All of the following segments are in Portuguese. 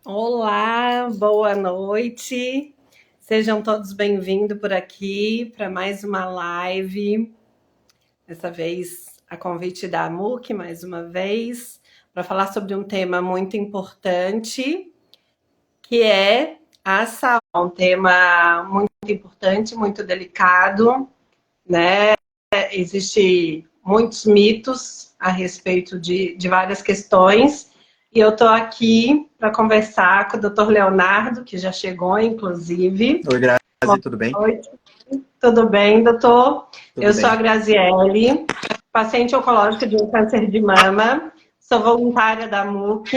Olá, boa noite. Sejam todos bem-vindos por aqui para mais uma live. Dessa vez, a convite da AMUC, mais uma vez, para falar sobre um tema muito importante, que é a saúde. Um tema muito importante, muito delicado, né? Existem muitos mitos a respeito de várias questões. E eu estou aqui para conversar com o Dr. Leonardo, que já chegou, inclusive. Oi, Boa Grazi, tudo bem? noite. Tudo bem, doutor? Tudo Eu sou a bem. Graziele, paciente oncológica de um câncer de mama. Sou voluntária da MUC.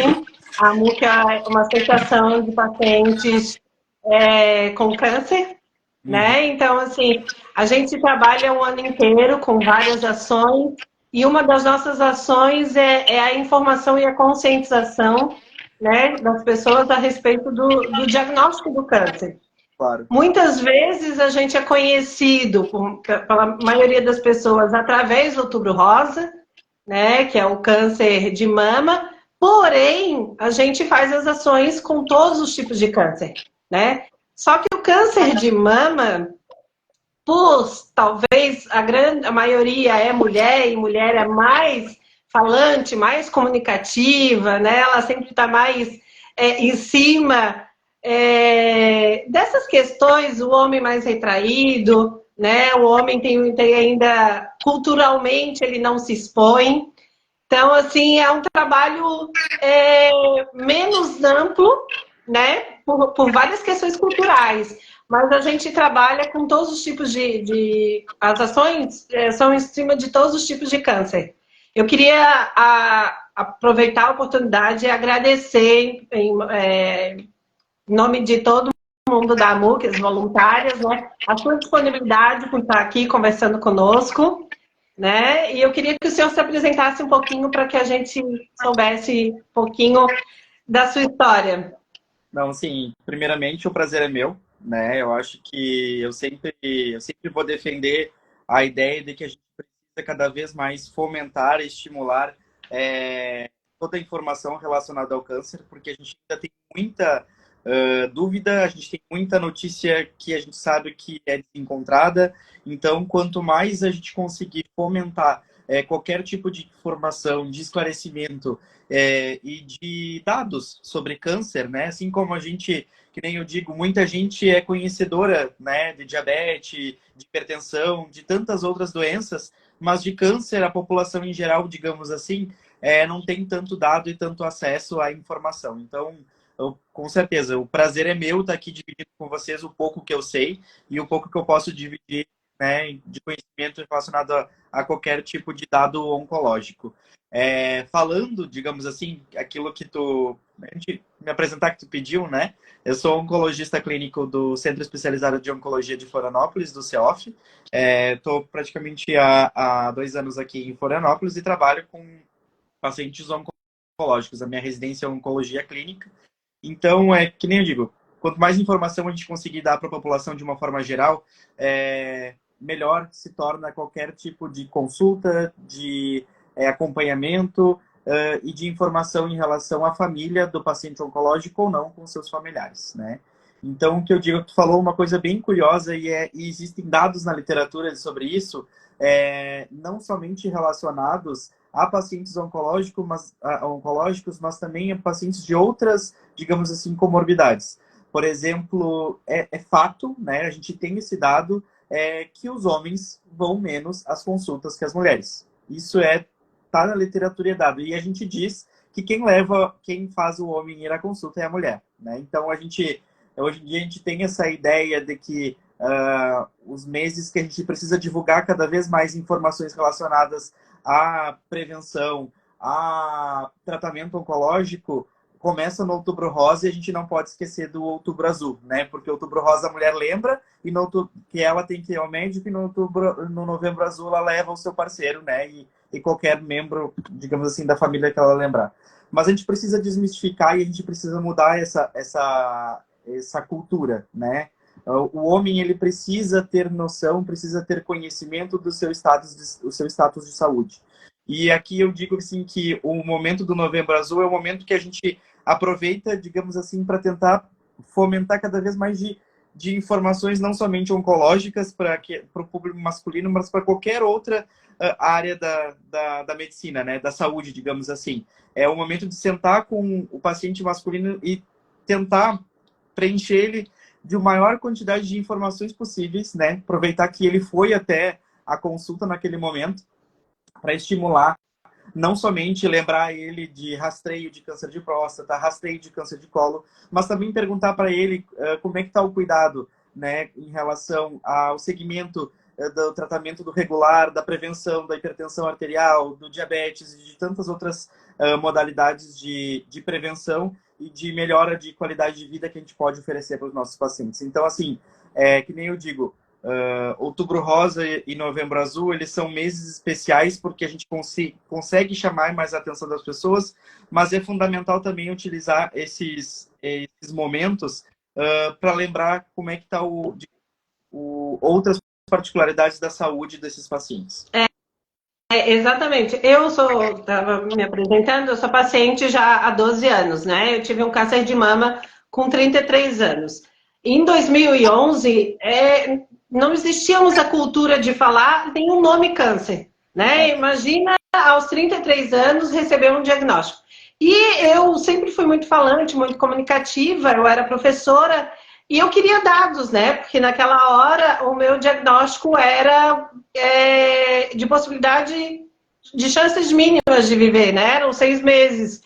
A MUC é uma associação de pacientes com câncer, Uhum. né? Então, assim, a gente trabalha o ano inteiro com várias ações, e uma das nossas ações é a informação e a conscientização, né, das pessoas a respeito do diagnóstico do câncer. Claro. Muitas vezes a gente é conhecido pela maioria das pessoas através do Outubro Rosa, né, que é o câncer de mama, porém a gente faz as ações com todos os tipos de câncer, né? Só que o câncer de mama, por talvez a maioria é mulher, e mulher é mais falante, mais comunicativa, né? Ela sempre está mais em cima dessas questões, o homem mais retraído, né? O homem tem ainda, culturalmente, ele não se expõe. Então, assim, é um trabalho menos amplo, né? Por várias questões culturais. Mas a gente trabalha com todos os tipos as ações são em cima de todos os tipos de câncer. Eu queria aproveitar a oportunidade e agradecer em nome de todo mundo da AMUC, as voluntárias, né? A sua disponibilidade por estar aqui conversando conosco, né? E eu queria que o senhor se apresentasse um pouquinho para que a gente soubesse um pouquinho da sua história. Não, assim, primeiramente o prazer é meu, né? Eu acho que eu sempre vou defender a ideia de que a gente precisa cada vez mais fomentar e estimular toda a informação relacionada ao câncer, porque a gente ainda tem muita dúvida, a gente tem muita notícia que a gente sabe que é desencontrada. Então, quanto mais a gente conseguir fomentar qualquer tipo de informação, de esclarecimento e de dados sobre câncer, né? Assim como a gente, que nem eu digo, muita gente é conhecedora, né, de diabetes, de hipertensão, de tantas outras doenças, mas de câncer, a população em geral, digamos assim, não tem tanto dado e tanto acesso à informação. Então, com certeza, o prazer é meu estar aqui dividindo com vocês o pouco que eu sei e o pouco que eu posso dividir, né, de conhecimento relacionado a qualquer tipo de dado oncológico. Falando, digamos assim, aquilo que a gente me apresentar que tu pediu, né? Eu sou oncologista clínico do Centro Especializado de Oncologia de Florianópolis, do CEOF. Estou praticamente há 2 anos aqui em Florianópolis e trabalho com pacientes oncológicos. A minha residência é oncologia clínica. Então, é que nem eu digo, quanto mais informação a gente conseguir dar para a população de uma forma geral, melhor se torna qualquer tipo de consulta, de acompanhamento e de informação em relação à família do paciente oncológico ou não com seus familiares, né? Então, o que eu digo, tu falou uma coisa bem curiosa e existem dados na literatura sobre isso, não somente relacionados a pacientes oncológicos, mas também a pacientes de outras, digamos assim, comorbidades. Por exemplo, é fato, né, a gente tem esse dado, que os homens vão menos às consultas que as mulheres. Isso tá na literatura e é dado. E a gente diz que quem faz o homem ir à consulta é a mulher, né? Então hoje em dia a gente tem essa ideia de que os meses que a gente precisa divulgar cada vez mais informações relacionadas à prevenção, a tratamento oncológico, começa no Outubro Rosa e a gente não pode esquecer do Outubro Azul, né? Porque o Outubro Rosa a mulher lembra e que ela tem que ir ao médico e no Novembro Azul ela leva o seu parceiro, né? E qualquer membro, digamos assim, da família que ela lembrar. Mas a gente precisa desmistificar e a gente precisa mudar essa cultura, né? O homem ele precisa ter noção, precisa ter conhecimento do seu status de saúde. E aqui eu digo assim que o momento do Novembro Azul é o momento que a gente aproveita, digamos assim, para tentar fomentar cada vez mais de informações não somente oncológicas para o público masculino, mas para qualquer outra área da medicina, né? Da saúde, digamos assim. É o momento de sentar com o paciente masculino e tentar preencher ele de maior quantidade de informações possíveis, né? Aproveitar que ele foi até a consulta naquele momento para estimular, não somente lembrar ele de rastreio de câncer de próstata, rastreio de câncer de colo, mas também perguntar para ele como é que está o cuidado, né, em relação ao segmento do tratamento do regular, da prevenção da hipertensão arterial, do diabetes e de tantas outras modalidades de prevenção e de melhora de qualidade de vida que a gente pode oferecer para os nossos pacientes. Então, assim, que nem eu digo, Outubro Rosa e Novembro Azul, eles são meses especiais porque a gente consegue chamar mais a atenção das pessoas, mas é fundamental também utilizar esses momentos para lembrar como é que está outras particularidades da saúde desses pacientes. Exatamente. Eu estava me apresentando, eu sou paciente já há 12 anos, né? Eu tive um câncer de mama com 33 anos. Em 2011, não existíamos a cultura de falar nenhum nome câncer, né? Imagina aos 33 anos receber um diagnóstico. E eu sempre fui muito falante, muito comunicativa, eu era professora e eu queria dados, né? Porque naquela hora o meu diagnóstico era de possibilidade de chances mínimas de viver, né? Eram 6 meses.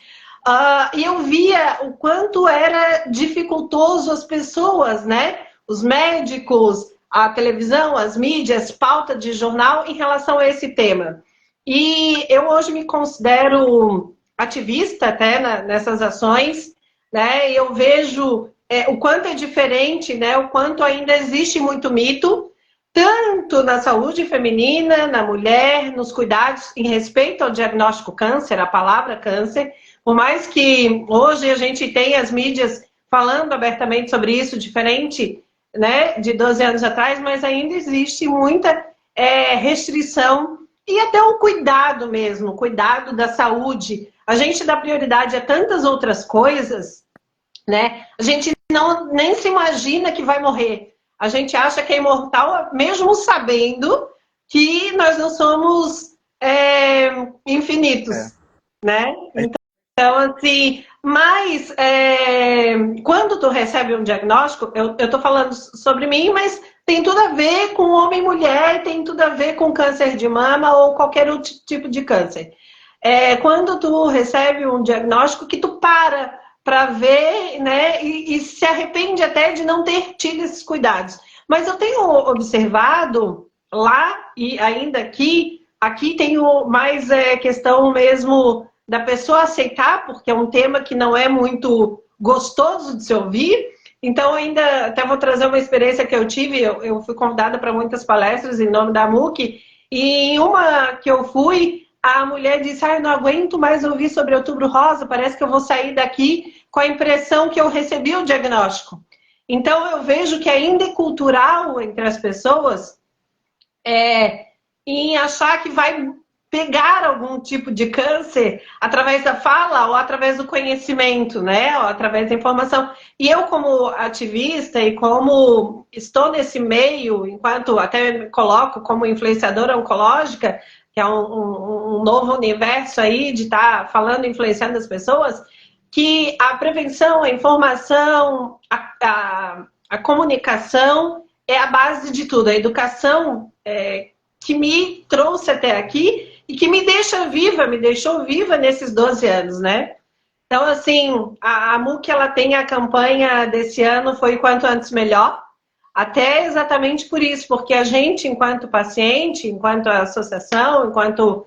E eu via o quanto era dificultoso as pessoas, né? Os médicos, a televisão, as mídias, pauta de jornal em relação a esse tema. E eu hoje me considero ativista até nessas ações, né? E eu vejo o quanto é diferente, né? O quanto ainda existe muito mito, tanto na saúde feminina, na mulher, nos cuidados em respeito ao diagnóstico câncer, a palavra câncer. Por mais que hoje a gente tenha as mídias falando abertamente sobre isso, diferente, né, de 12 anos atrás, mas ainda existe muita restrição e até um cuidado mesmo, cuidado da saúde. A gente dá prioridade a tantas outras coisas, né? A gente nem se imagina que vai morrer. A gente acha que é imortal, mesmo sabendo que nós não somos infinitos, né? Então, assim, mas quando tu recebe um diagnóstico, eu tô falando sobre mim, mas tem tudo a ver com homem e mulher, tem tudo a ver com câncer de mama ou qualquer outro tipo de câncer. Quando tu recebe um diagnóstico que tu para ver, né, e se arrepende até de não ter tido esses cuidados. Mas eu tenho observado lá e ainda aqui tenho mais questão mesmo da pessoa aceitar, porque é um tema que não é muito gostoso de se ouvir. Então, ainda até vou trazer uma experiência que eu tive. Eu fui convidada para muitas palestras em nome da MUC, e em uma que eu fui, a mulher disse: eu não aguento mais ouvir sobre Outubro Rosa, parece que eu vou sair daqui com a impressão que eu recebi o diagnóstico. Então, eu vejo que ainda é cultural entre as pessoas em achar que vai pegar algum tipo de câncer através da fala ou através do conhecimento, né? Ou através da informação. E eu, como ativista e como estou nesse meio, enquanto até me coloco como influenciadora oncológica, que é um novo universo aí de estar falando, influenciando as pessoas, que a prevenção, a informação, a comunicação é a base de tudo. A educação que me trouxe até aqui e que me deixou viva nesses 12 anos, né? Então, assim, a MUC, ela tem a campanha desse ano, foi Quanto Antes Melhor, até exatamente por isso, porque a gente, enquanto paciente, enquanto associação, enquanto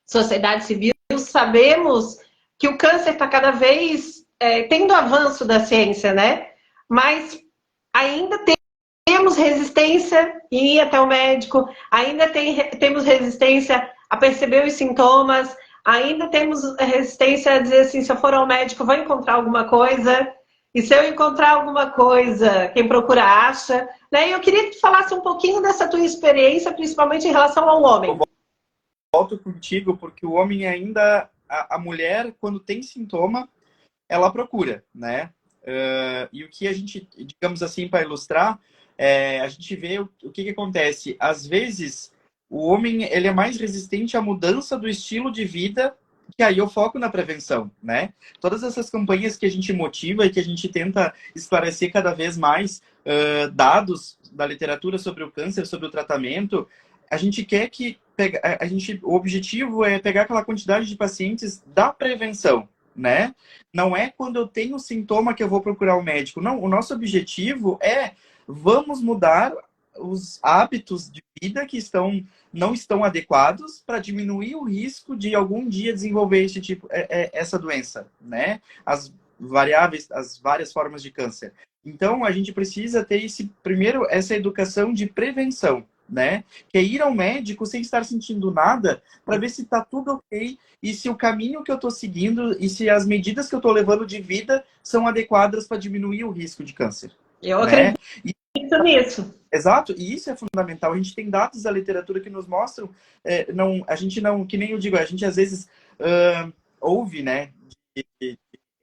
sociedade civil, sabemos que o câncer está cada vez tendo avanço da ciência, né? Mas ainda temos resistência em ir até o médico, ainda temos resistência a perceber os sintomas, ainda temos resistência a dizer assim, se eu for ao médico, vou encontrar alguma coisa, e se eu encontrar alguma coisa, quem procura acha, né? E eu queria que tu falasse um pouquinho dessa tua experiência, principalmente em relação ao homem. Volto contigo, porque o homem ainda a mulher, quando tem sintoma, ela procura, né? E o que a gente, digamos assim, para ilustrar, a gente vê o que acontece. Às vezes, o homem ele é mais resistente à mudança do estilo de vida, que aí eu foco na prevenção, né? Todas essas campanhas que a gente motiva e que a gente tenta esclarecer cada vez mais dados da literatura sobre o câncer, sobre o tratamento, a gente quer que o objetivo é pegar aquela quantidade de pacientes da prevenção, né? Não é quando eu tenho sintoma que eu vou procurar o médico. Não, o nosso objetivo vamos mudar os hábitos de vida que não estão adequados para diminuir o risco de algum dia desenvolver essa doença, né? As várias formas de câncer. Então, a gente precisa ter essa educação de prevenção, né? Que é ir ao médico sem estar sentindo nada para ver se está tudo ok e se o caminho que eu estou seguindo e se as medidas que eu estou levando de vida são adequadas para diminuir o risco de câncer. Eu acredito nisso. Exato, e isso é fundamental. A gente tem dados da literatura que nos mostram, a gente não, que nem eu digo, a gente às vezes ouve, né, de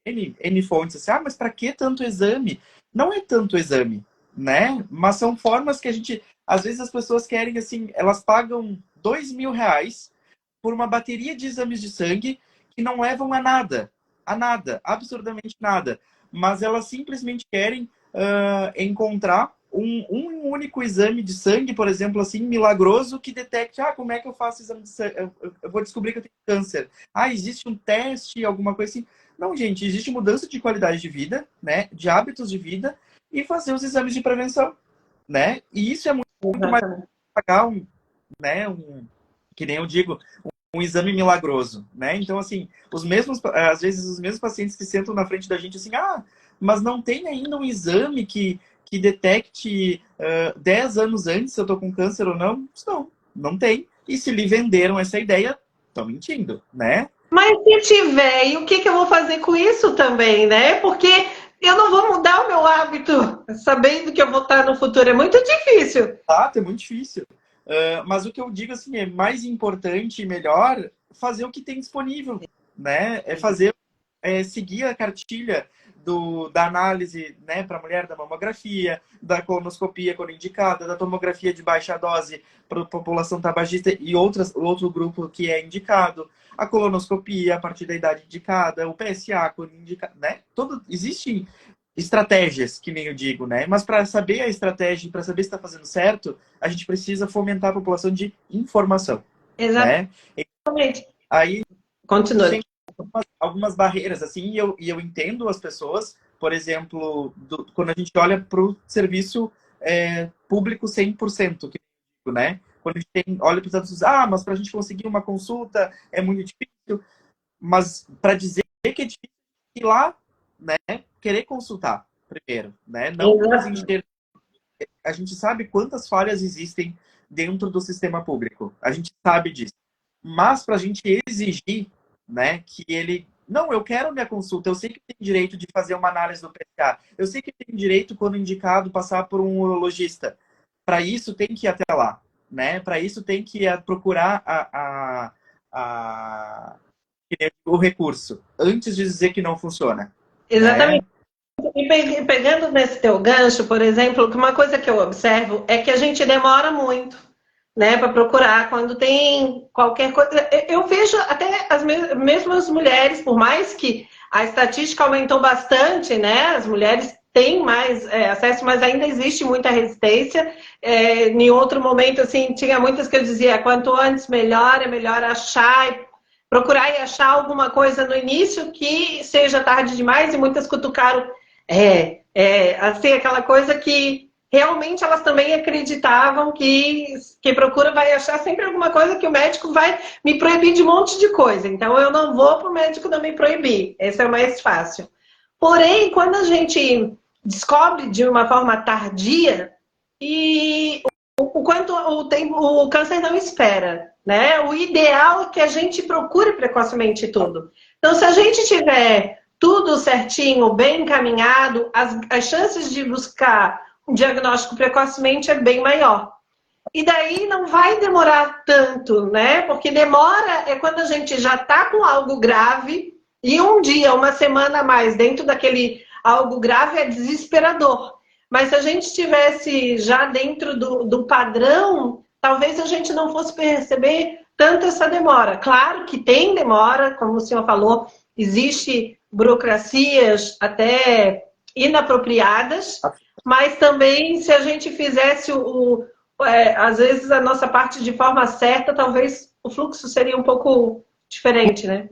N fontes, assim, mas para que tanto exame? Não é tanto exame, né? Mas são formas que às vezes as pessoas querem, assim, elas pagam R$2.000 por uma bateria de exames de sangue que não levam a nada, absurdamente nada. Mas elas simplesmente querem encontrar um único exame de sangue, por exemplo, assim, milagroso, que detecte, como é que eu faço exame de sangue? Eu vou descobrir que eu tenho câncer. Existe um teste, alguma coisa assim. Não, gente, existe mudança de qualidade de vida, né? De hábitos de vida e fazer os exames de prevenção, né? E isso é muito mais pagar que nem eu digo, um exame milagroso, né? Então, assim, às vezes os mesmos pacientes que sentam na frente da gente, assim, mas não tem ainda um exame que detecte 10 anos antes se eu tô com câncer ou não? Não tem. E se lhe venderam essa ideia, estão mentindo, né? Mas se tiver, e o que eu vou fazer com isso também, né? Porque eu não vou mudar o meu hábito sabendo que eu vou estar no futuro. É muito difícil. É muito difícil. Mas o que eu digo, assim, é mais importante e melhor fazer o que tem disponível, né? Seguir a cartilha da análise, né, para a mulher da mamografia, da colonoscopia quando indicada, da tomografia de baixa dose para a população tabagista e outro grupo que é indicado, a colonoscopia a partir da idade indicada, o PSA quando indicado, né? Existem estratégias, que nem eu digo, né? Mas para saber a estratégia, para saber se está fazendo certo, a gente precisa fomentar a população de informação. Exatamente. Né? Aí, continua. Algumas barreiras, assim, e eu entendo as pessoas, por exemplo, quando a gente olha para o serviço público 100%, né? Quando a gente olha para os dados, mas para a gente conseguir uma consulta é muito difícil, mas para dizer que é difícil ir lá, né? Querer consultar primeiro, né? Não a gente sabe quantas falhas existem dentro do sistema público, a gente sabe disso, mas para a gente exigir, né, que ele... Não, eu quero minha consulta, eu sei que tem direito de fazer uma análise do PSA, eu sei que tem direito, quando indicado, passar por um urologista. Para isso tem que ir até lá, né? Para isso tem que procurar o recurso, antes de dizer que não funciona. Exatamente. Né? E pegando nesse teu gancho, por exemplo, uma coisa que eu observo é que a gente demora muito, né, para procurar quando tem qualquer coisa. Eu vejo até as mesmas mulheres, por mais que a estatística aumentou bastante, né, as mulheres têm mais acesso, mas ainda existe muita resistência. Em outro momento, assim, tinha muitas que eu dizia, quanto antes melhor, é melhor procurar e achar alguma coisa no início que seja tarde demais, e muitas cutucaram, assim, aquela coisa que realmente elas também acreditavam que procura vai achar sempre alguma coisa que o médico vai me proibir de um monte de coisa. Então, eu não vou para o médico não me proibir. Esse é o mais fácil. Porém, quando a gente descobre de uma forma tardia, e o quanto o câncer não espera, né? O ideal é que a gente procure precocemente tudo. Então, se a gente tiver tudo certinho, bem encaminhado, as chances de buscar um diagnóstico precocemente é bem maior. E daí não vai demorar tanto, né? Porque demora é quando a gente já está com algo grave e um dia, uma semana a mais dentro daquele algo grave é desesperador. Mas se a gente estivesse já dentro do padrão, talvez a gente não fosse perceber tanto essa demora. Claro que tem demora, como o senhor falou, existe burocracias até inapropriadas, mas também se a gente fizesse às vezes a nossa parte de forma certa, talvez o fluxo seria um pouco diferente, né?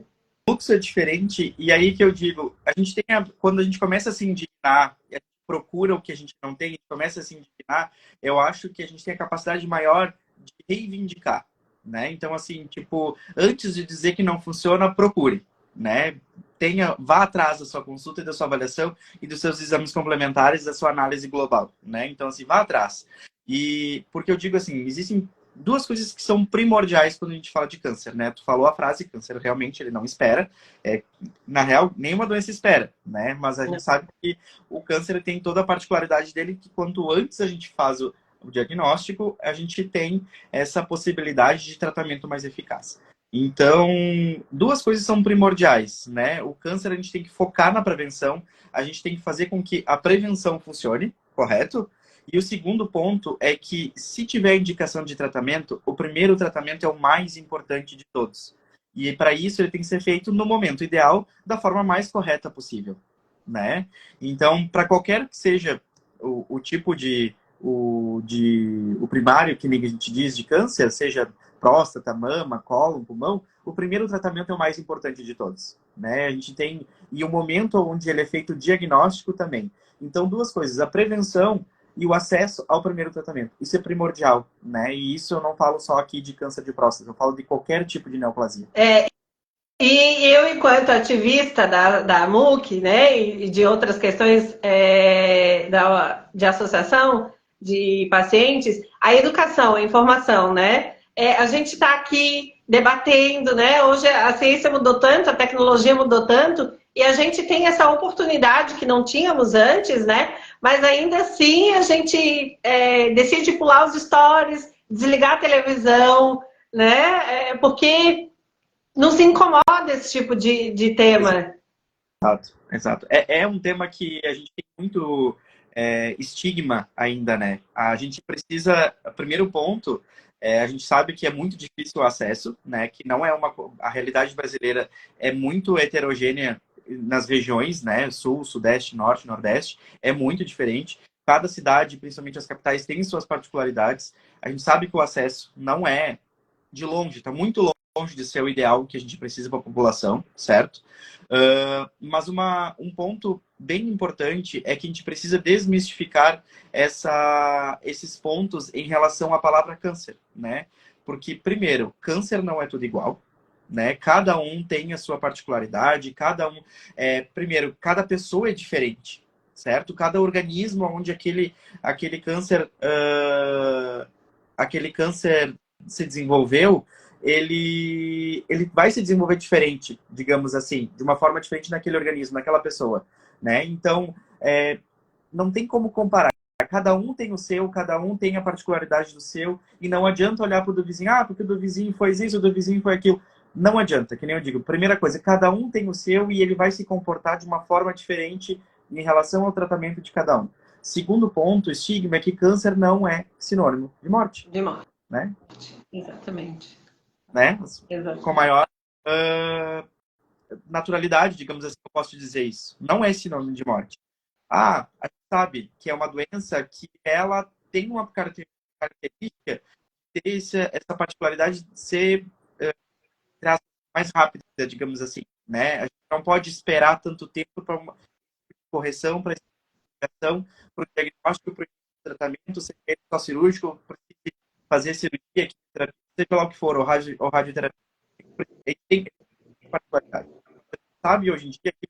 O fluxo é diferente, e aí que eu digo, a gente tem quando a gente começa a se indignar, e a gente procura o que a gente não tem, a gente começa a se indignar, eu acho que a gente tem a capacidade maior de reivindicar, né? Então, assim, tipo, antes de dizer que não funciona, procure, né? Vá atrás da sua consulta e da sua avaliação e dos seus exames complementares, da sua análise global, né? Então, assim, vá atrás. E porque eu digo assim, existem duas coisas que são primordiais quando a gente fala de câncer, né? Tu falou a frase, câncer realmente ele não espera. Na real, nenhuma doença espera, né? Mas a gente sabe que o câncer tem toda a particularidade dele que quanto antes a gente faz o diagnóstico, a gente tem essa possibilidade de tratamento mais eficaz. Então, duas coisas são primordiais, né? O câncer a gente tem que focar na prevenção, a gente tem que fazer com que a prevenção funcione, correto? E o segundo ponto é que, se tiver indicação de tratamento, o primeiro tratamento é o mais importante de todos. E para isso ele tem que ser feito no momento ideal, da forma mais correta possível, né? Então, para qualquer que seja o tipo o primário que a gente diz de câncer, seja próstata, mama, cólon, pulmão, o primeiro tratamento é o mais importante de todos, né? A gente tem e o momento onde ele é feito o diagnóstico também. Então, duas coisas: a prevenção e o acesso ao primeiro tratamento. Isso é primordial, né? E isso eu não falo só aqui de câncer de próstata, eu falo de qualquer tipo de neoplasia. E eu, enquanto ativista da MUC, né, e de outras questões de associação de pacientes, a educação, a informação, né? A gente está aqui debatendo, né? Hoje a ciência mudou tanto, a tecnologia mudou tanto, e a gente tem essa oportunidade que não tínhamos antes, né? Mas ainda assim a gente decide pular os stories, desligar a televisão, né? Porque nos incomoda esse tipo de tema. Exato, exato. É um tema que a gente tem muito estigma ainda, né? A gente precisa, primeiro ponto, a gente sabe que é muito difícil o acesso, né? Que não é a realidade brasileira é muito heterogênea nas regiões, né? Sul, Sudeste, Norte, Nordeste, é muito diferente. Cada cidade, principalmente as capitais, tem suas particularidades. A gente sabe que o acesso não é de longe, está muito longe de ser o ideal que a gente precisa para a população, certo? Mas um ponto bem importante é que a gente precisa desmistificar esses pontos em relação à palavra câncer, né? Porque, primeiro, câncer não é tudo igual, né? Cada um tem a sua particularidade, primeiro, cada pessoa é diferente, certo? Cada organismo onde aquele câncer se desenvolveu, ele vai se desenvolver diferente, digamos assim, de uma forma diferente naquele organismo, naquela pessoa, né? Então, não tem como comparar. Cada um tem o seu, cada um tem a particularidade do seu, e não adianta olhar para o do vizinho, porque o do vizinho foi isso, o do vizinho foi aquilo. Não adianta, que nem eu digo. Primeira coisa, cada um tem o seu e ele vai se comportar de uma forma diferente em relação ao tratamento de cada um. Segundo ponto, estigma é que câncer não é sinônimo de morte. De morte. Né? Exatamente. Né? Exatamente. Com maior naturalidade, digamos assim, eu posso dizer isso. Não é sinônimo de morte. A gente sabe que é uma doença que ela tem uma característica de ter essa particularidade de ser mais rápida, digamos assim. Né? A gente não pode esperar tanto tempo para uma correção, para investigação, para o diagnóstico, para o tratamento, seja ele só cirúrgico, para fazer cirurgia, seja lá o que for, ou radioterapia. Ele tem particularidade. Sabe, hoje em dia, que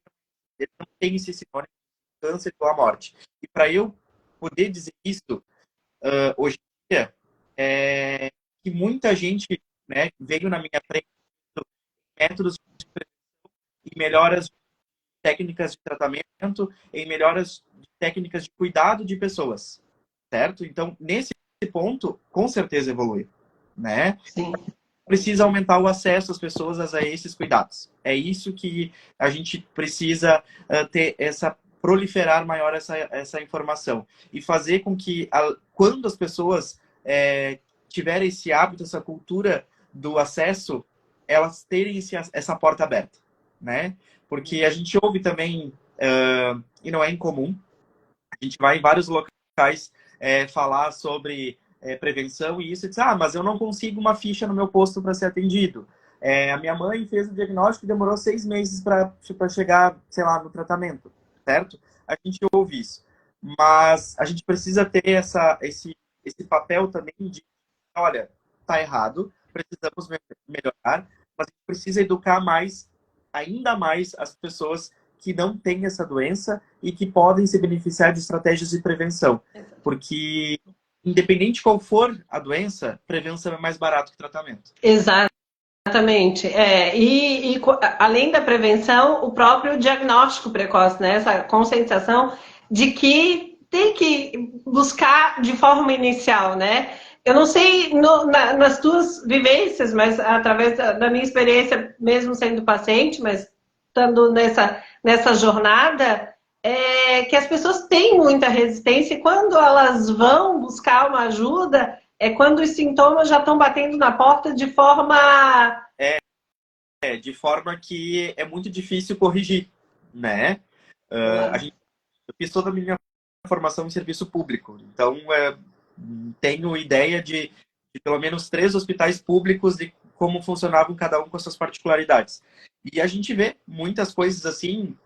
ele não tem esse sinônimo de câncer ou a morte. E para eu poder dizer isso, hoje em dia, que muita gente, né, veio na minha frente métodos de prevenção e melhoras de técnicas de tratamento, em melhoras de técnicas de cuidado de pessoas, certo? Então, nesse ponto, com certeza evolui, né? Sim. Precisa aumentar o acesso das pessoas a esses cuidados. É isso que a gente precisa ter proliferar maior essa informação. E fazer com que, quando as pessoas tiverem esse hábito, essa cultura do acesso, elas terem essa porta aberta, né? Porque a gente ouve também, e não é incomum, a gente vai em vários locais falar sobre prevenção e isso, e diz, mas eu não consigo uma ficha no meu posto para ser atendido. A minha mãe fez o diagnóstico e demorou 6 meses para chegar, sei lá, no tratamento, certo? A gente ouve isso. Mas a gente precisa ter esse papel também de, olha, tá errado, precisamos melhorar, mas a gente precisa educar ainda mais as pessoas que não têm essa doença e que podem se beneficiar de estratégias de prevenção. Porque, independente qual for a doença, prevenção é mais barato que tratamento. Exatamente. E além da prevenção, o próprio diagnóstico precoce, né? Essa conscientização de que tem que buscar de forma inicial, né? Eu não sei nas tuas vivências, mas através da minha experiência, mesmo sendo paciente, mas estando nessa jornada, que as pessoas têm muita resistência e quando elas vão buscar uma ajuda, é quando os sintomas já estão batendo na porta de forma... de forma que é muito difícil corrigir, né? Eu fiz toda a minha formação em serviço público, então tenho ideia de pelo menos 3 hospitais públicos de como funcionavam cada um com as suas particularidades. E a gente vê muitas coisas assim,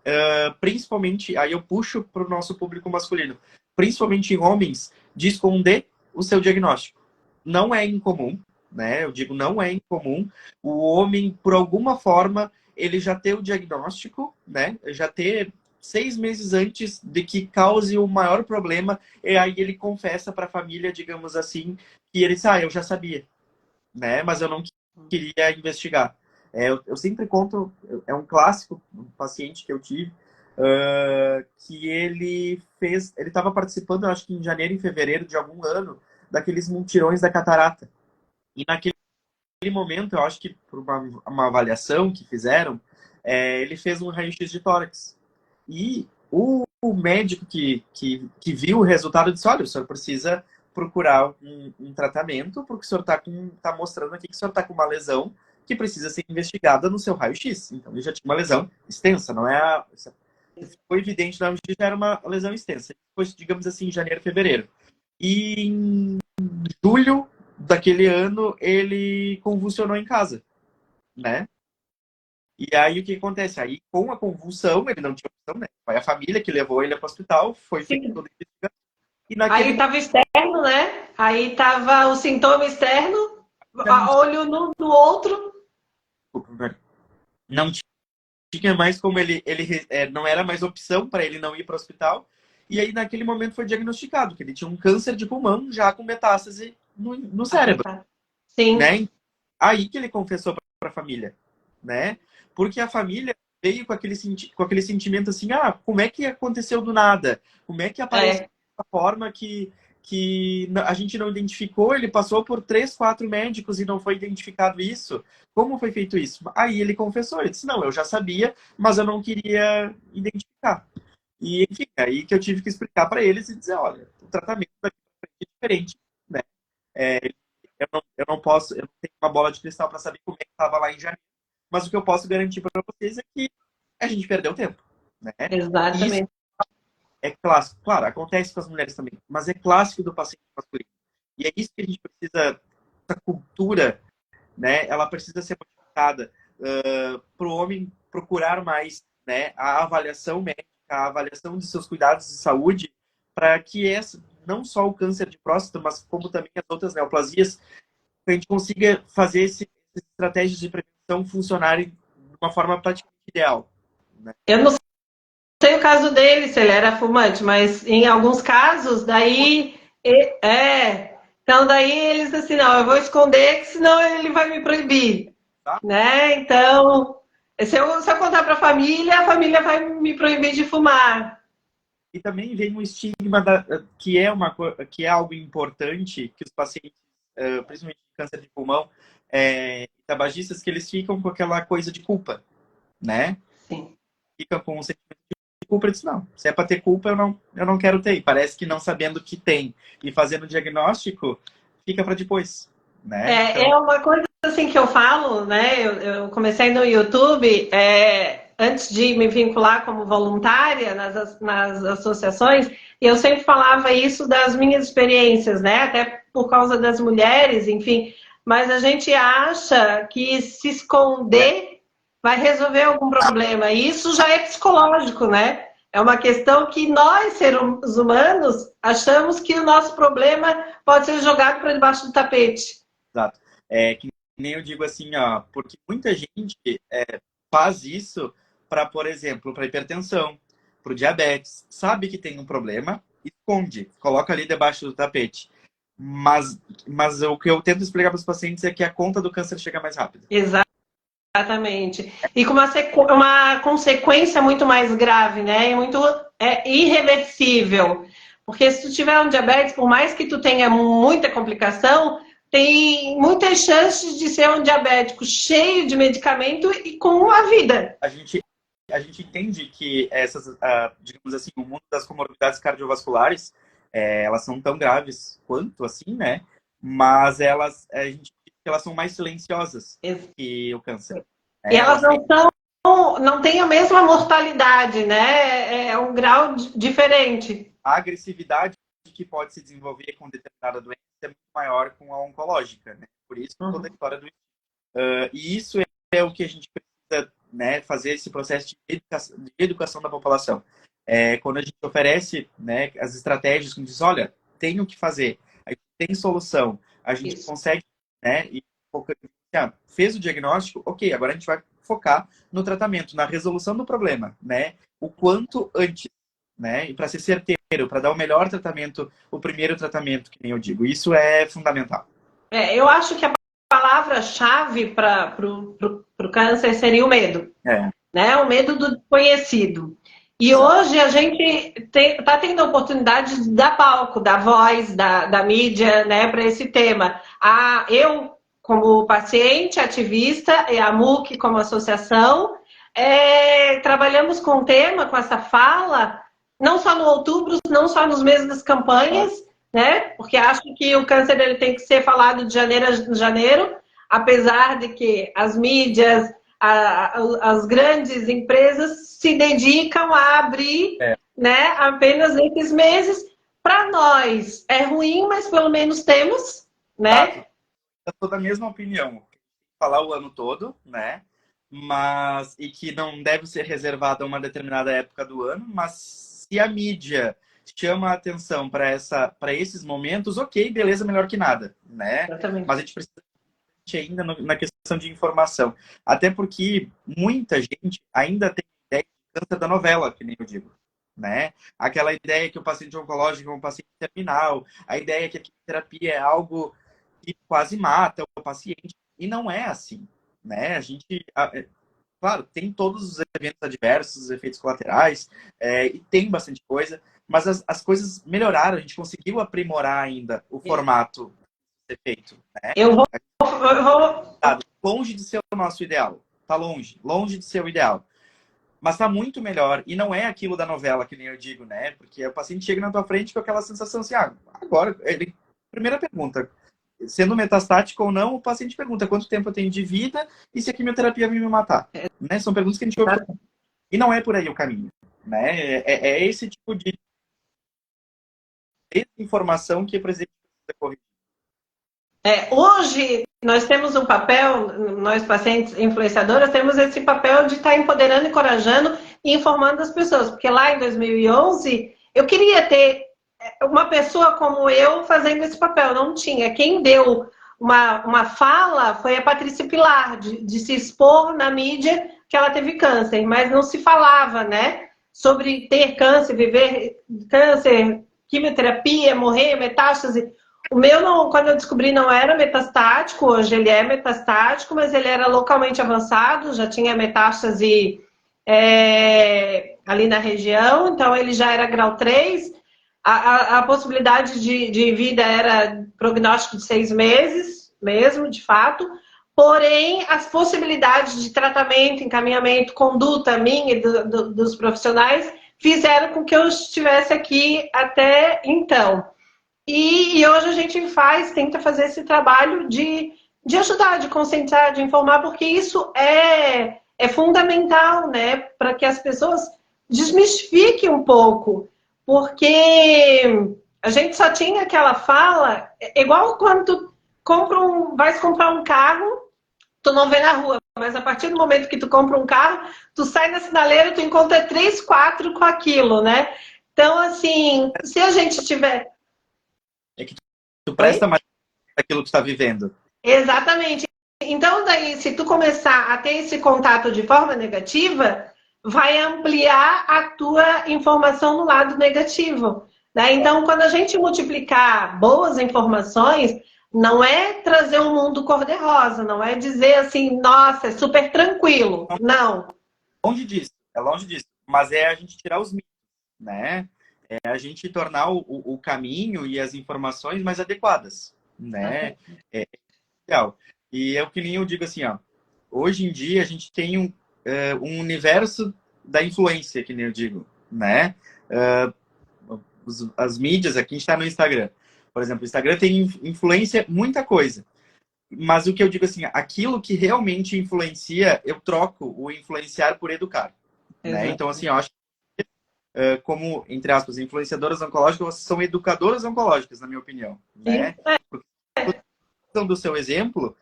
principalmente, aí eu puxo para o nosso público masculino, principalmente em homens, de esconder o seu diagnóstico. Não é incomum, né? Eu digo, não é incomum o homem, por alguma forma, ele já ter o diagnóstico, né? Já ter 6 meses antes de que cause o maior problema, e aí ele confessa para a família, digamos assim, que ele disse, eu já sabia, né? Mas eu não queria investigar. Eu sempre conto, é um clássico, um paciente que eu tive, que ele estava participando, acho que em janeiro e fevereiro de algum ano, daqueles mutirões da catarata. E naquele momento, eu acho que por uma avaliação que fizeram, ele fez um raio-x de tórax. E o médico que viu o resultado disse, olha, o senhor precisa procurar um tratamento, porque o senhor está mostrando aqui que o senhor está com uma lesão que precisa ser investigada no seu raio-x. Então, ele já tinha uma lesão extensa, não é? Foi evidente no raio-x, já era uma lesão extensa. Depois, digamos assim, em janeiro, fevereiro. E em julho daquele ano, ele convulsionou em casa, né? E aí, o que acontece? Aí, com a convulsão, ele não tinha opção, né? Foi a família que levou ele para o hospital, foi feito toda a investigação. Aí estava externo, né? Aí estava o sintoma externo, olho no outro. Não tinha mais como ele não era mais opção para ele não ir para o hospital. E aí, naquele momento, foi diagnosticado que ele tinha um câncer de pulmão já com metástase no cérebro. Sim. Né? Aí que ele confessou para a família, né? Porque a família veio com aquele sentimento assim, como é que aconteceu do nada? Como é que apareceu dessa forma que a gente não identificou? Ele passou por 3, 4 médicos e não foi identificado isso. Como foi feito isso? Aí ele confessou, ele disse, não, eu já sabia, mas eu não queria identificar. E, enfim, aí que eu tive que explicar para eles e dizer, olha, o tratamento daqui é diferente, né? Eu não tenho uma bola de cristal para saber como é que estava lá em janeiro, mas o que eu posso garantir para vocês é que a gente perdeu tempo, né? Exatamente. Isso é clássico. Claro, acontece com as mulheres também, mas é clássico do paciente masculino. E é isso que a gente precisa, essa cultura, né? Ela precisa ser modificada para o homem procurar mais, né? A avaliação médica, a avaliação de seus cuidados de saúde, para que não só o câncer de próstata, mas como também as outras neoplasias, que a gente consiga fazer essas estratégias de prevenção funcionarem de uma forma praticamente ideal. Né? Eu não sei o caso dele, se ele era fumante, mas em alguns casos, daí... Então, daí eles assim, não, eu vou esconder, que senão ele vai me proibir. Tá? Né? Então, se eu contar para a família vai me proibir de fumar. E também vem um estigma que é algo importante que os pacientes, principalmente de câncer de pulmão, tabagistas, que eles ficam com aquela coisa de culpa, né? Sim. Ficam com um sentimento de culpa e dizem, não, se é para ter culpa, eu não quero ter. E parece que não sabendo que tem e fazendo o diagnóstico, fica para depois, né? Então, É uma coisa assim que eu falo, né? Eu comecei no YouTube, antes de me vincular como voluntária nas associações, e eu sempre falava isso das minhas experiências, né? Até por causa das mulheres, enfim. Mas a gente acha que se esconder vai resolver algum problema. E isso já é psicológico, né? É uma questão que nós, seres humanos, achamos que o nosso problema pode ser jogado para debaixo do tapete. exato. Que nem eu digo assim, ó, porque muita gente faz isso para, por exemplo, para hipertensão, para o diabetes, sabe que tem um problema, esconde, coloca ali debaixo do tapete. Mas o que eu tento explicar para os pacientes é que a conta do câncer chega mais rápido. Exatamente. E com uma consequência muito mais grave, né? E muito irreversível. Porque se tu tiver um diabetes, por mais que tu tenha muita complicação, tem muitas chances de ser um diabético cheio de medicamento e com uma vida. A gente entende que digamos assim, o mundo das comorbidades cardiovasculares, elas são tão graves quanto, assim, né? Mas a gente diz que elas são mais silenciosas que o câncer. E elas não têm a mesma mortalidade, né? É um grau diferente. A agressividade que pode se desenvolver com determinada doença é muito maior com a oncológica, né? Por isso, toda a história do e isso é o que a gente precisa, né, fazer esse processo de educação da população. Quando a gente oferece, né, as estratégias, como diz, olha, tem o que fazer, a gente tem solução, a gente consegue, né, e fez o diagnóstico, ok, agora a gente vai focar no tratamento, na resolução do problema, né, o quanto antes, né, e para ser certeiro, para dar o melhor tratamento, o primeiro tratamento, que nem eu digo, isso é fundamental. Eu acho que a palavra-chave para o câncer seria o medo, né? O medo do desconhecido. E exato. Hoje a gente está tendo a oportunidade de dar palco, dar voz, da mídia, né, para esse tema. Eu, como paciente, ativista, e a MUC como associação, trabalhamos com o tema, com essa fala, não só no outubro, não só nos meses das campanhas, né? Porque acho que o câncer ele tem que ser falado de janeiro a janeiro, apesar de que as mídias, as grandes empresas se dedicam a abrir, né, apenas nesses meses. Para nós é ruim, mas pelo menos temos, né? Eu sou da mesma opinião. Falar o ano todo, né? E que não deve ser reservado a uma determinada época do ano, mas se a mídia chama a atenção para esses momentos, ok, beleza, melhor que nada, né? Exatamente. Mas a gente precisa ainda na questão de informação. Até porque muita gente ainda tem ideia de câncer da novela, que nem eu digo, né? Aquela ideia que o paciente oncológico é um paciente terminal, a ideia que a quimioterapia é algo que quase mata o paciente, e não é assim, né? Claro, tem todos os eventos adversos, os efeitos colaterais, e tem bastante coisa, mas as coisas melhoraram, a gente conseguiu aprimorar ainda o formato ser feito, né? Eu vou... Longe de ser o nosso ideal, tá longe de ser o ideal, mas tá muito melhor, e não é aquilo da novela, que nem eu digo, né? Porque o paciente chega na tua frente com aquela sensação assim, agora, primeira pergunta, sendo metastático ou não, o paciente pergunta quanto tempo eu tenho de vida e se a quimioterapia vai me matar, né? São perguntas que a gente ouve, e não é por aí o caminho, né? É esse tipo de informação que o presidente precisa corrigir. Hoje, nós temos um papel, nós pacientes influenciadoras, temos esse papel de estar empoderando, encorajando e informando as pessoas. Porque lá em 2011, eu queria ter uma pessoa como eu fazendo esse papel, não tinha. Quem deu uma fala foi a Patrícia Pilar, de se expor na mídia que ela teve câncer, mas não se falava, né, sobre ter câncer, viver câncer, quimioterapia, morrer, metástase. O meu, quando eu descobri, não era metastático, hoje ele é metastático, mas ele era localmente avançado, já tinha metástase ali na região, então ele já era grau 3. A possibilidade de vida era prognóstico de 6 meses, mesmo, de fato. Porém, as possibilidades de tratamento, encaminhamento, conduta minha e dos profissionais fizeram com que eu estivesse aqui até então. E hoje a gente tenta fazer esse trabalho de ajudar, de conscientizar, de informar, porque isso é fundamental, né? Para que as pessoas desmistifiquem um pouco. Porque a gente só tinha aquela fala, igual quando tu vais comprar um carro, tu não vê na rua, mas a partir do momento que tu compra um carro, tu sai na sinaleira, tu encontra 3, 4 com aquilo, né? Então, assim, se a gente tiver... É que tu presta mais aquilo que tu está vivendo. Exatamente. Então, daí, se tu começar a ter esse contato de forma negativa, vai ampliar a tua informação no lado negativo, né? Então, quando a gente multiplicar boas informações, não é trazer um mundo cor-de-rosa, não é dizer assim, nossa, é super tranquilo. Não. Longe disso, é longe disso. Mas é a gente tirar os mitos, né? É a gente tornar o caminho e as informações mais adequadas, né? É legal. E é o que nem eu digo assim, ó. Hoje em dia a gente tem um universo da influência, que nem eu digo, né? As mídias, aqui a gente está no Instagram. Por exemplo, o Instagram tem influência muita coisa. Mas o que eu digo assim, aquilo que realmente influencia, eu troco o influenciar por educar. Né? Então, assim, eu acho que, como, entre aspas, influenciadoras oncológicas, são educadoras oncológicas, na minha opinião. Né? Porque do seu exemplo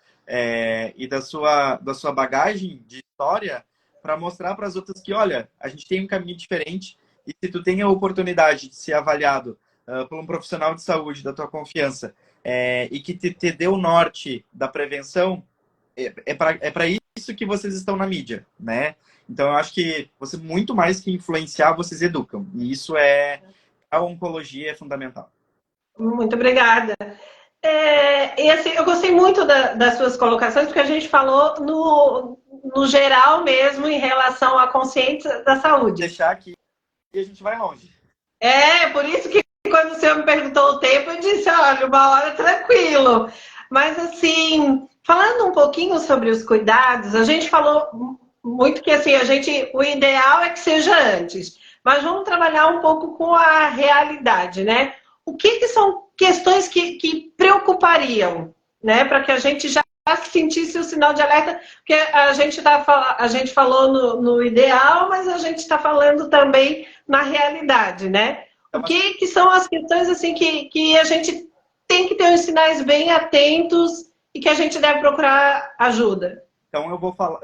e da sua bagagem de história para mostrar para as outras que, olha, a gente tem um caminho diferente e se tu tem a oportunidade de ser avaliado por um profissional de saúde da tua confiança e que te dê o norte da prevenção, é para isso que vocês estão na mídia, né? Então, eu acho que você, muito mais que influenciar, vocês educam. E isso a oncologia é fundamental. Muito obrigada. E assim, eu gostei muito das suas colocações, porque a gente falou no geral mesmo em relação à consciência da saúde. Deixar aqui e a gente vai longe. Por isso que quando o senhor me perguntou o tempo, eu disse, olha, 1 hora tranquilo. Mas assim, falando um pouquinho sobre os cuidados, a gente falou muito que assim, o ideal é que seja antes. Mas vamos trabalhar um pouco com a realidade, né? O que são questões que preocupariam, né? Para que a gente já sentisse o sinal de alerta, porque a gente falou no ideal, mas a gente está falando também na realidade, né? O que são as questões assim que a gente tem que ter os sinais bem atentos e que a gente deve procurar ajuda? Então eu vou falar,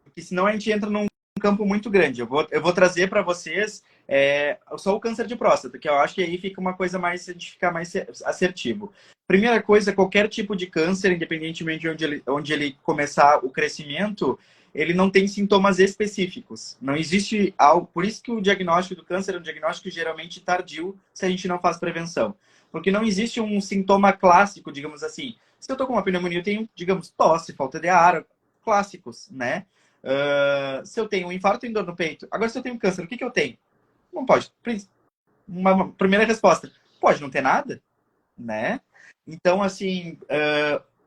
porque senão a gente entra num campo muito grande. Eu vou trazer para vocês só o câncer de próstata, que eu acho que aí fica uma coisa mais, a gente fica mais assertivo. Primeira coisa, qualquer tipo de câncer, independentemente de onde ele começar o crescimento, ele não tem sintomas específicos. Não existe algo. Por isso que o diagnóstico do câncer é um diagnóstico geralmente tardio, se a gente não faz prevenção. Porque não existe um sintoma clássico, digamos assim. Se eu estou com uma pneumonia, eu tenho, digamos, tosse, falta de ar, clássicos, né? Se eu tenho um infarto e dor no peito. Agora, se eu tenho câncer, o que eu tenho? Não pode. Uma primeira resposta. Pode não ter nada, né? Então, assim,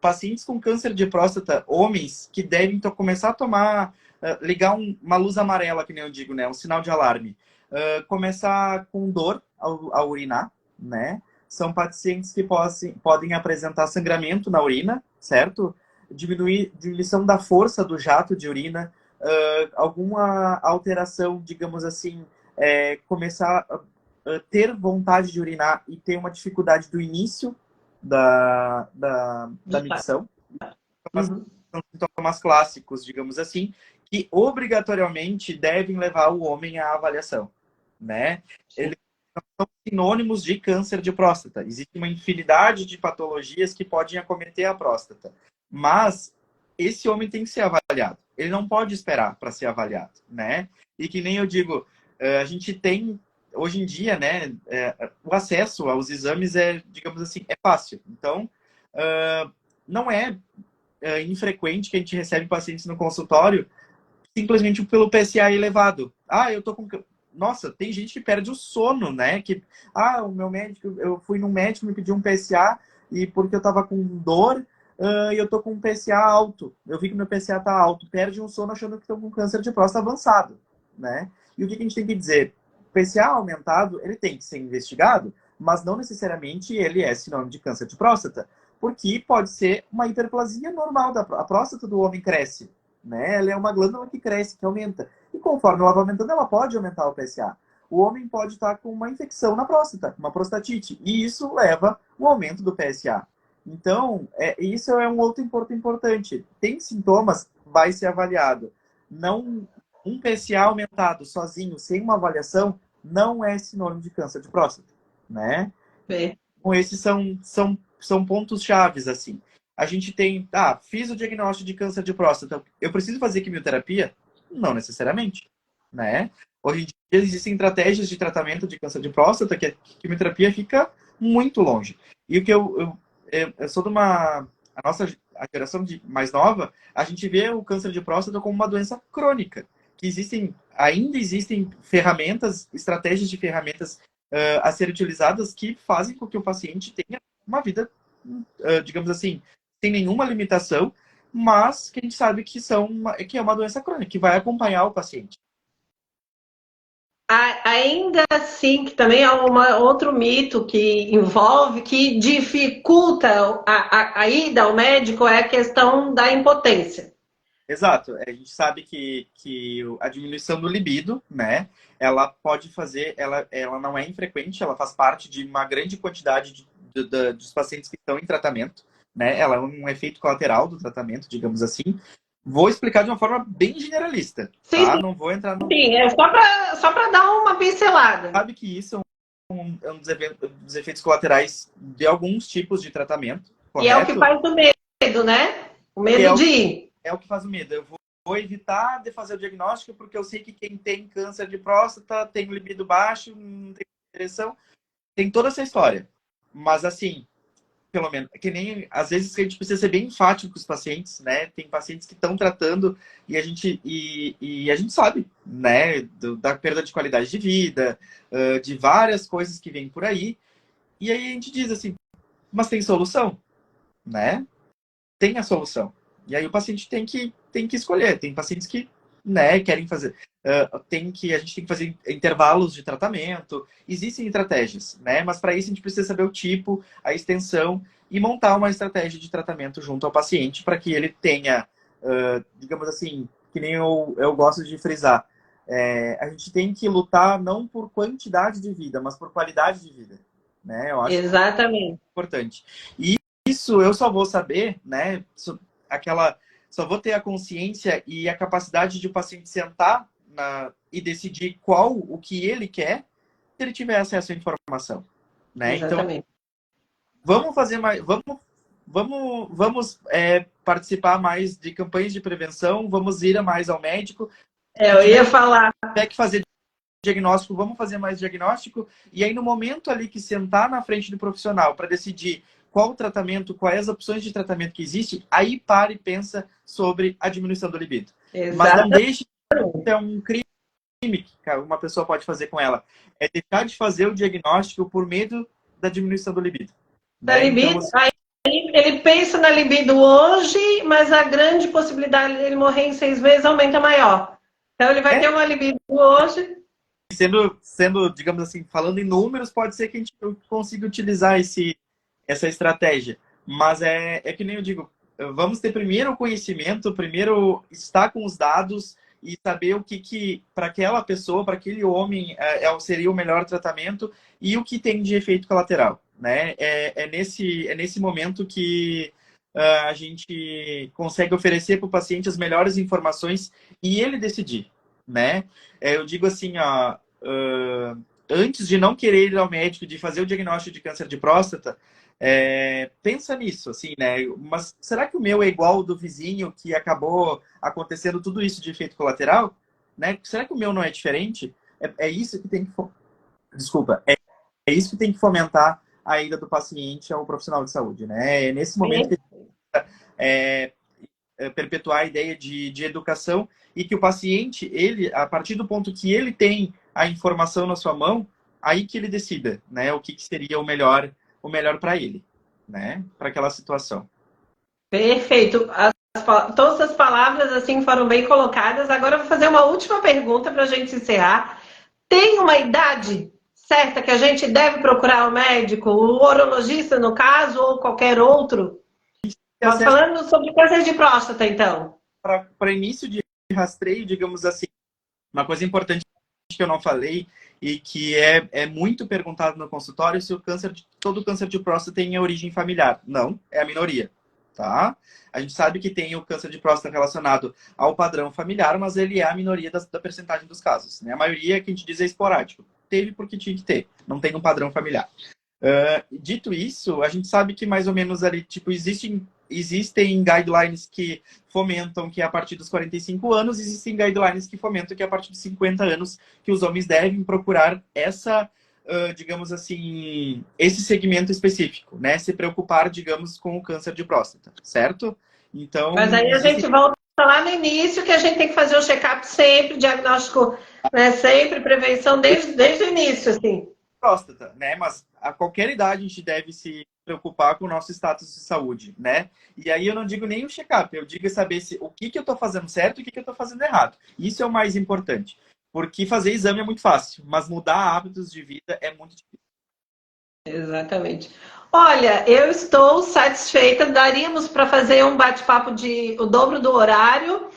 pacientes com câncer de próstata, homens que devem começar a tomar, ligar uma luz amarela, que nem eu digo, né? Um sinal de alarme. Começar com dor ao urinar, né? São pacientes que podem apresentar sangramento na urina, certo? Diminuição da força do jato de urina, alguma alteração, digamos assim, começar a ter vontade de urinar e ter uma dificuldade do início da micção. São sintomas clássicos, digamos assim, que obrigatoriamente devem levar o homem à avaliação, né? Eles são sinônimos de câncer de próstata. Existe uma infinidade de patologias que podem acometer a próstata. Mas esse homem tem que ser avaliado. Ele não pode esperar para ser avaliado, né? E que nem eu digo, a gente tem, hoje em dia, né, o acesso aos exames digamos assim, é fácil. Então, não é infrequente que a gente recebe pacientes no consultório simplesmente pelo PSA elevado. Ah, eu tô com... Nossa, tem gente que perde o sono, né? Que, o meu médico, eu fui num médico, me pediu um PSA, e porque eu tava com dor, e eu tô com um PSA alto. Eu vi que meu PSA tá alto. Perde um sono achando que tô com câncer de próstata avançado, né? E o que a gente tem que dizer? O PSA aumentado, ele tem que ser investigado, mas não necessariamente ele é sinônimo de câncer de próstata, porque pode ser uma hiperplasia normal a próstata do homem cresce, né? Ela é uma glândula que cresce, que aumenta. E conforme ela vai aumentando, ela pode aumentar o PSA. O homem pode estar com uma infecção na próstata, uma prostatite, e isso leva o aumento do PSA. Então, isso é um outro ponto importante. Tem sintomas, vai ser avaliado. Não, um PSA aumentado sozinho, sem uma avaliação, não é sinônimo de câncer de próstata, né? Bem. Então, esses são pontos chaves, assim. A gente tem, fiz o diagnóstico de câncer de próstata. Eu preciso fazer quimioterapia? Não necessariamente, né? Hoje em dia existem estratégias de tratamento de câncer de próstata que a quimioterapia fica muito longe. E o que eu sou de uma... A geração mais nova, a gente vê o câncer de próstata como uma doença crônica. Que ainda existem ferramentas, estratégias de ferramentas a serem utilizadas que fazem com que o paciente tenha uma vida, digamos assim, sem nenhuma limitação, mas que a gente sabe que é uma doença crônica, que vai acompanhar o paciente. Ainda assim, que também é outro mito que envolve, que dificulta a ida ao médico, é a questão da impotência. Exato. A gente sabe que a diminuição do libido, né, ela pode fazer, ela não é infrequente, ela faz parte de uma grande quantidade dos pacientes que estão em tratamento, né, ela é um efeito colateral do tratamento, digamos assim. Vou explicar de uma forma bem generalista, Sim, tá? sim, Não vou entrar no... sim, é só para dar uma pincelada. Sabe que isso é um dos efeitos colaterais de alguns tipos de tratamento, E é o que correto? faz o medo, né? O E medo de ir. é o que faz o medo. Eu vou evitar de fazer o diagnóstico porque eu sei que quem tem câncer de próstata tem libido baixo, não tem ereção, tem toda essa história. Mas assim, pelo menos, que nem às vezes a gente precisa ser bem enfático com os pacientes, né? Tem pacientes que estão tratando e a gente sabe, né, da perda de qualidade de vida, de várias coisas que vêm por aí. E aí a gente diz assim, mas tem solução, né? Tem a solução. E aí o paciente tem que escolher. Tem pacientes que, né, querem fazer. A gente tem que fazer intervalos de tratamento. Existem estratégias, né? Mas para isso a gente precisa saber o tipo, a extensão e montar uma estratégia de tratamento junto ao paciente para que ele tenha, digamos assim, que nem eu gosto de frisar. A gente tem que lutar não por quantidade de vida, mas por qualidade de vida, né? Eu acho que Exatamente. é importante. E isso eu só vou saber, né? Só vou ter a consciência e a capacidade de o paciente sentar e decidir o que ele quer, se ele tiver acesso à informação, né? Então, Exatamente. vamos fazer mais, vamos participar mais de campanhas de prevenção, vamos ir mais ao médico. Eu ia falar. Se tiver que fazer diagnóstico, vamos fazer mais diagnóstico. E aí, no momento ali que sentar na frente do profissional para decidir qual o tratamento, quais as opções de tratamento que existe, aí para e pensa sobre a diminuição do libido. Exatamente. Mas não deixe de ter um crime que uma pessoa pode fazer com ela. É deixar de fazer o diagnóstico por medo da diminuição do libido. Da Né? libido, Então, assim, ele pensa na libido hoje, mas a grande possibilidade dele morrer em 6 meses aumenta maior. Então ele vai ter uma libido hoje. sendo, digamos assim, falando em números, pode ser que a gente consiga utilizar essa estratégia. Mas é que nem eu digo, vamos ter primeiro o conhecimento, primeiro estar com os dados e saber o que para aquela pessoa, para aquele homem, seria o melhor tratamento e o que tem de efeito colateral. Né? É nesse momento que a gente consegue oferecer para o paciente as melhores informações e ele decidir. Né? Eu digo assim, ó, antes de não querer ir ao médico, de fazer o diagnóstico de câncer de próstata, pensa nisso, assim, né? Mas será que o meu é igual ao do vizinho que acabou acontecendo tudo isso de efeito colateral? Né? Será que o meu não é diferente? É isso que tem que... Desculpa. É isso que tem que fomentar a ida do paciente ao profissional de saúde, né? É nesse momento que perpetuar a ideia de educação e que o paciente, ele, a partir do ponto que ele tem a informação na sua mão, aí que ele decida, né, o que seria o melhor para ele, né, para aquela situação. Perfeito. Todas as palavras assim foram bem colocadas. Agora eu vou fazer uma última pergunta para a gente encerrar. Tem uma idade certa que a gente deve procurar o médico, o urologista no caso, ou qualquer outro? Nós falando sobre câncer de próstata, então. Para início de rastreio, digamos assim, uma coisa importante que eu não falei e que é muito perguntado no consultório se todo câncer de próstata tem origem familiar. Não, é a minoria, tá? A gente sabe que tem o câncer de próstata relacionado ao padrão familiar, mas ele é a minoria da percentagem dos casos, né? A maioria que a gente diz é esporádico. Teve porque tinha que ter, não tem um padrão familiar. Dito isso, a gente sabe que mais ou menos ali, tipo, existem guidelines que fomentam que a partir dos 45 anos, existem guidelines que fomentam que a partir dos 50 anos que os homens devem procurar digamos assim, esse segmento específico, né? Se preocupar, digamos, com o câncer de próstata, certo? Então, mas aí a gente volta lá no início que a gente tem que fazer o check-up sempre, diagnóstico, né? Sempre, prevenção desde o início, assim. Próstata, né? Mas a qualquer idade a gente deve se preocupar com o nosso status de saúde, né? E aí eu não digo nem o check-up, eu digo saber o que eu estou fazendo certo e o que eu estou fazendo errado. Isso é o mais importante. Porque fazer exame é muito fácil, mas mudar hábitos de vida é muito difícil. Exatamente. Olha, eu estou satisfeita. Daríamos para fazer um bate-papo de o dobro do horário.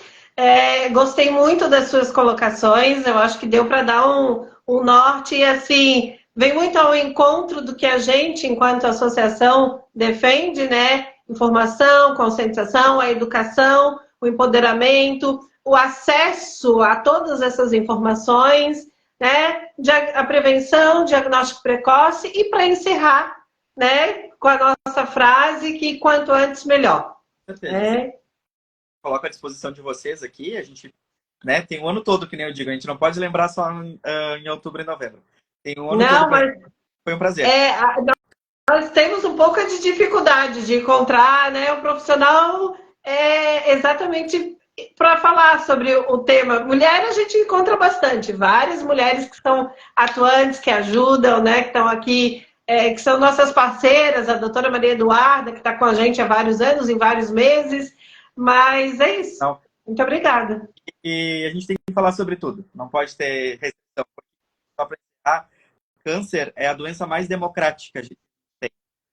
Gostei muito das suas colocações. Eu acho que deu para dar um norte e assim vem muito ao encontro do que a gente, enquanto associação, defende, né? Informação, conscientização, a educação, o empoderamento, o acesso a todas essas informações, né? A prevenção, diagnóstico precoce e para encerrar, né? Com a nossa frase que quanto antes melhor. Com certeza. Coloco à disposição de vocês aqui, a gente, né, tem o ano todo, que nem eu digo, a gente não pode lembrar só em outubro e novembro. Tem o ano todo. Mas foi um prazer. Nós temos um pouco de dificuldade de encontrar, né, o profissional exatamente para falar sobre o tema. Mulher a gente encontra bastante, várias mulheres que são atuantes, que ajudam, né, que estão aqui, que são nossas parceiras, a doutora Maria Eduarda, que está com a gente há vários anos, em vários meses. Mas é isso. Não. Muito obrigada. E a gente tem que falar sobre tudo. Não pode ter restrição. Só para encerrar, câncer é a doença mais democrática que a gente tem.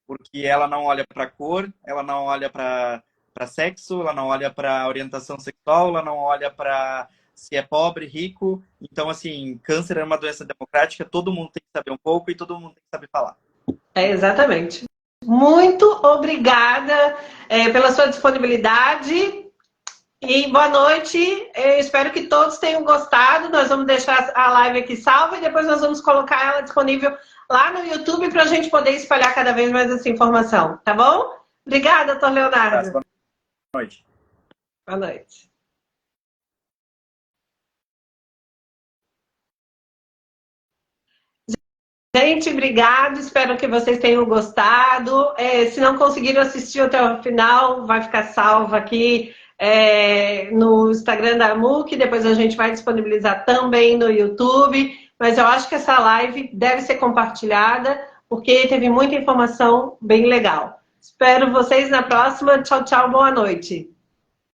Porque ela não olha para cor, ela não olha para sexo, ela não olha para orientação sexual, ela não olha para se é pobre, rico. Então, assim, câncer é uma doença democrática, todo mundo tem que saber um pouco e todo mundo tem que saber falar. Exatamente. Muito obrigada pela sua disponibilidade e boa noite. Eu espero que todos tenham gostado. Nós vamos deixar a live aqui salva e depois nós vamos colocar ela disponível lá no YouTube para a gente poder espalhar cada vez mais essa informação, tá bom? Obrigada, doutor Leonardo. Boa noite. Boa noite. Gente, obrigado. Espero que vocês tenham gostado. Se não conseguiram assistir até o final, vai ficar salvo aqui no Instagram da MUC. Depois a gente vai disponibilizar também no YouTube. Mas eu acho que essa live deve ser compartilhada, porque teve muita informação bem legal. Espero vocês na próxima. Tchau, tchau. Boa noite.